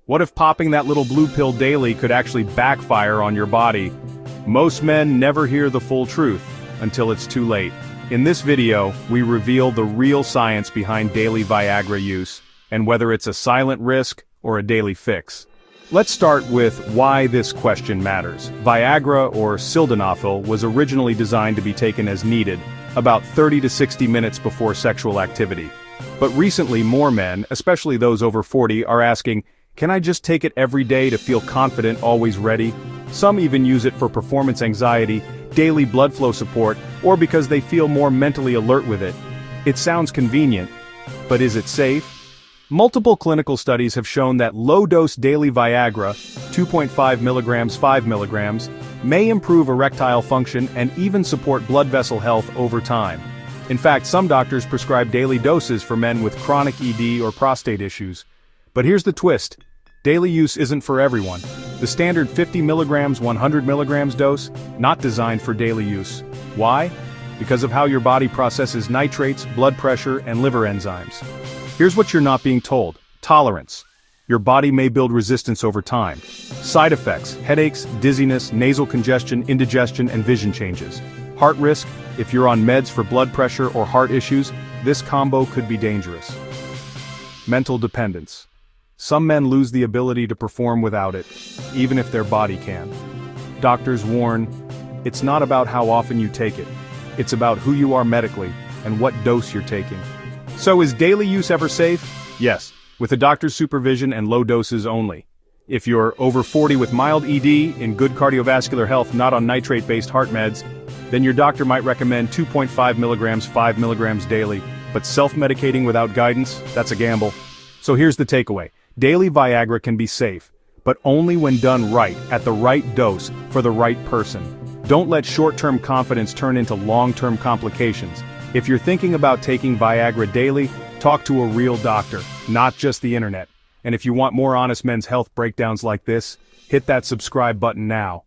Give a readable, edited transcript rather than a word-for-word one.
What if popping that little blue pill daily could actually backfire on your body? Most men never hear the full truth until it's too late. In this video, we reveal the real science behind daily Viagra use, and whether it's a silent risk or a daily fix. Let's start with why this question matters. Viagra, or Sildenafil, was originally designed to be taken as needed, about 30 to 60 minutes before sexual activity. But recently more men, especially those over 40, are asking, can I just take it every day to feel confident, always ready? Some even use it for performance anxiety, daily blood flow support, or because they feel more mentally alert with it. It sounds convenient, but is it safe? Multiple clinical studies have shown that low-dose daily Viagra, 2.5 milligrams, 5 milligrams, may improve erectile function and even support blood vessel health over time. In fact, some doctors prescribe daily doses for men with chronic ED or prostate issues. But here's the twist. Daily use isn't for everyone. The standard 50 milligrams, 100 milligrams dose, not designed for daily use. Why? Because of how your body processes nitrates, blood pressure, and liver enzymes. Here's what you're not being told. Tolerance. Your body may build resistance over time. Side effects: headaches, dizziness, nasal congestion, indigestion, and vision changes. Heart risk: if you're on meds for blood pressure or heart issues, this combo could be dangerous. Mental dependence. Some men lose the ability to perform without it, even if their body can. Doctors warn, it's not about how often you take it. It's about who you are medically, and what dose you're taking. So is daily use ever safe? Yes, with a doctor's supervision and low doses only. If you're over 40 with mild ED, in good cardiovascular health, not on nitrate-based heart meds, then your doctor might recommend 2.5 milligrams, 5 milligrams daily, but self-medicating without guidance, that's a gamble. So here's the takeaway. Daily Viagra can be safe, but only when done right, at the right dose, for the right person. Don't let short-term confidence turn into long-term complications. If you're thinking about taking Viagra daily, talk to a real doctor, not just the internet. And if you want more honest men's health breakdowns like this, hit that subscribe button now.